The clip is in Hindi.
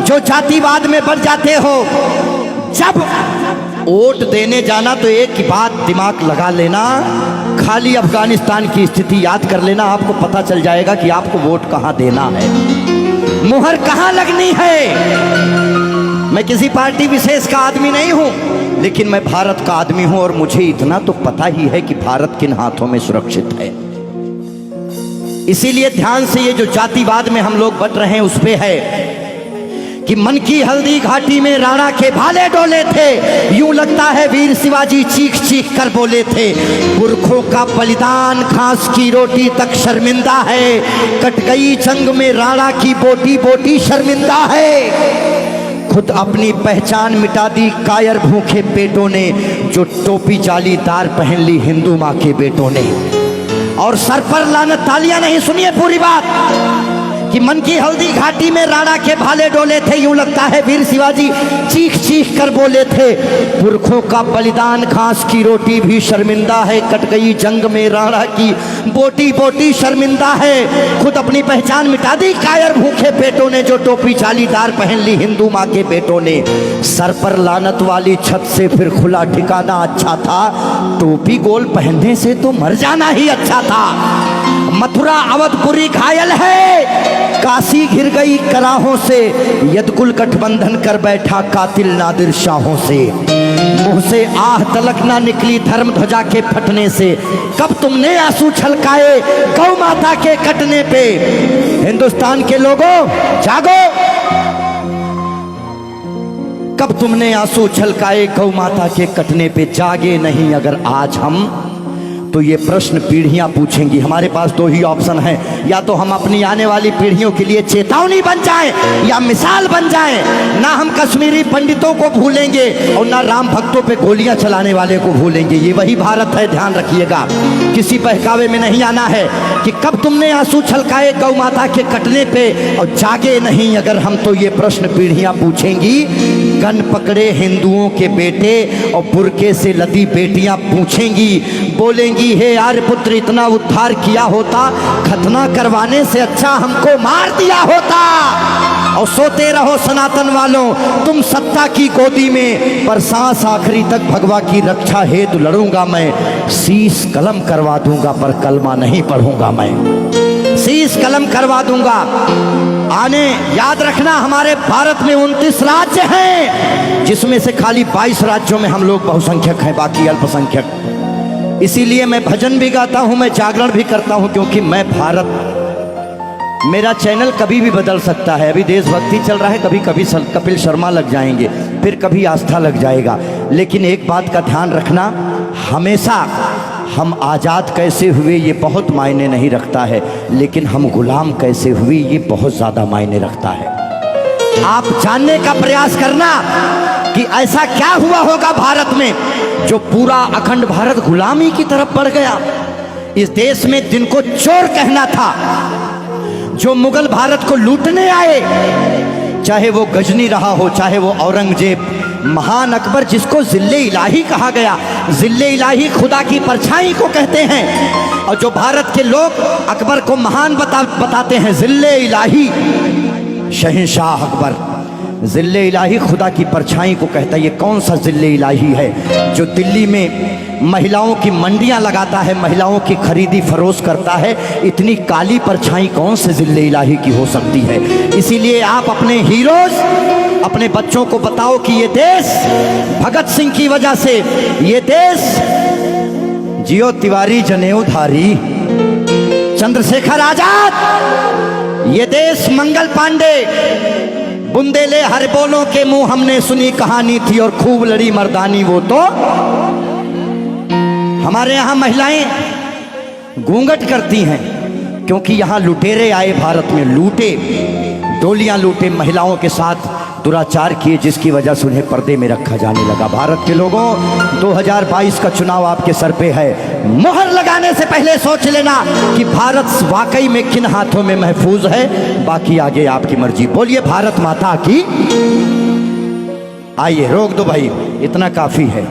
जो जातिवाद में बढ़ जाते हो, जब वोट देने जाना तो एक ही बात दिमाग लगा लेना, खाली अफगानिस्तान की स्थिति याद कर लेना, आपको पता चल जाएगा कि आपको वोट कहां देना है, मुहर कहां लगनी है। मैं किसी पार्टी विशेष का आदमी नहीं हूं, लेकिन मैं भारत का आदमी हूं और मुझे इतना तो पता ही है कि भारत किन हाथों में सुरक्षित है। इसीलिए ध्यान से ये जो जातिवाद में हम लोग बट रहे हैं उस पे है कि मन की हल्दी घाटी में राणा के भाले डोले थे, यूं लगता है वीर शिवाजी चीख चीख कर बोले थे। पुरखों का बलिदान घास की रोटी तक शर्मिंदा है, कट गई जंग में राणा की बोटी बोटी शर्मिंदा है। खुद अपनी पहचान मिटा दी कायर भूखे पेटों ने, जो टोपी जालीदार पहन ली हिंदू माँ के बेटों ने। और सर पर लानत तालियां नहीं, सुनिए पूरी बात कि मन की हल्दी घाटी में राणा के भाले डोले थे, यूं लगता है वीर शिवाजी चीख चीख कर बोले थे। पुरखों का बलिदान घास की रोटी भी शर्मिंदा है, कट गई जंग में राणा की बोटी बोटी शर्मिंदा है। खुद अपनी पहचान मिटा दी कायर भूखे पेटों ने, जो टोपी जालीदार पहन ली हिंदू माँ के बेटों ने। सर पर लानत वाली छत से फिर खुला ठिकाना अच्छा था, टोपी गोल पहनने से तो मर जाना ही अच्छा था। मथुरा अवधपुरी घायल है, काशी घिर गई कराहों से, यदकुल गठबंधन कर बैठा कातिल नादिर शाहों से। मुंह से आह तलक ना निकली धर्म ध्वजा के फटने से, कब तुमने आंसू छलकाए गौ माता के कटने पे। हिंदुस्तान के लोगों जागो, कब तुमने आंसू छलकाए गौ माता के कटने पे। जागे नहीं अगर आज हम, तो ये प्रश्न पीढ़ियां पूछेंगी। हमारे पास दो ही ऑप्शन है, या तो हम अपनी आने वाली पीढ़ियों के लिए चेतावनी बन जाएं या मिसाल बन जाएं। ना हम कश्मीरी पंडितों को भूलेंगे और ना राम भक्तों पे गोलियां चलाने वाले को भूलेंगे। ये वही भारत है, ध्यान रखिएगा। किसी बहकावे में नहीं आना है कि कब तुमने आंसू छलकाए गौ माता के कटने पे, और जागे नहीं अगर हम, तो ये प्रश्न पीढ़ियां पूछेंगी। गन पकड़े हिंदुओं के बेटे और बुरके से लदी बेटियां पूछेंगी, बोलेंगी हे आर्यपुत्र इतना उद्धार किया होता, खतना करवाने से अच्छा हमको मार दिया होता। और सोते रहो सनातन वालों तुम सत्ता की गोदी में, पर सांस आखिरी तक भगवा की रक्षा हेतु लड़ूंगा मैं। शीश कलम करवा दूंगा पर कलमा नहीं पढ़ूंगा मैं, शीश कलम करवा दूंगा। आने याद रखना, हमारे भारत में 29 राज्य हैं, जिसमें से खाली 22 राज्यों में हम लोग बहुसंख्यक हैं, बाकी अल्पसंख्यक। इसीलिए मैं भजन भी गाता हूं, मैं जागरण भी करता हूं, क्योंकि मैं भारत, मेरा चैनल कभी भी बदल सकता है। अभी देशभक्ति चल रहा है, कभी कभी कपिल शर्मा लग जाएंगे, फिर कभी आस्था लग जाएगा। लेकिन एक बात का ध्यान रखना, हमेशा हम आज़ाद कैसे हुए ये बहुत मायने नहीं रखता है, लेकिन हम गुलाम कैसे हुए ये बहुत ज़्यादा मायने रखता है। आप जानने का प्रयास करना कि ऐसा क्या हुआ होगा भारत में जो पूरा अखंड भारत गुलामी की तरफ बढ़ गया। इस देश में जिनको चोर कहना था, जो मुगल भारत को लूटने आए, चाहे वो गजनी रहा हो, चाहे वो औरंगजेब, महान अकबर जिसको जिल्ले इलाही कहा गया, जिल्ले इलाही खुदा की परछाई को कहते हैं। और जो भारत के लोग अकबर को महान बताते हैं, जिल्ले इलाही शहंशाह अकबर, जिल्ले इलाही खुदा की परछाई को कहता है। ये कौन सा जिल्ले इलाही है जो दिल्ली में महिलाओं की मंडियां लगाता है, महिलाओं की खरीदी फरोश करता है? इतनी काली परछाई कौन से जिल्ले इलाही की हो सकती है? इसीलिए आप अपने हीरोज, अपने बच्चों को बताओ कि ये देश भगत सिंह की वजह से, ये देश जियो तिवारी जनेऊधारी, चंद्रशेखर आजाद, ये देश मंगल पांडे, बुंदेले हर बोलों के मुंह हमने सुनी कहानी थी और खूब लड़ी मर्दानी वो तो। हमारे यहाँ महिलाएं घूंघट करती हैं क्योंकि यहाँ लुटेरे आए भारत में, लूटे, डोलियां लूटे, महिलाओं के साथ दुराचार किए, जिसकी वजह से उन्हें पर्दे में रखा जाने लगा। भारत के लोगों, 2022 का चुनाव आपके सर पे है। मोहर लगाने से पहले सोच लेना कि भारत वाकई में किन हाथों में महफूज है। बाकी आगे आपकी मर्जी। बोलिए भारत माता की। आइए, रोक दो भाई, इतना काफी है।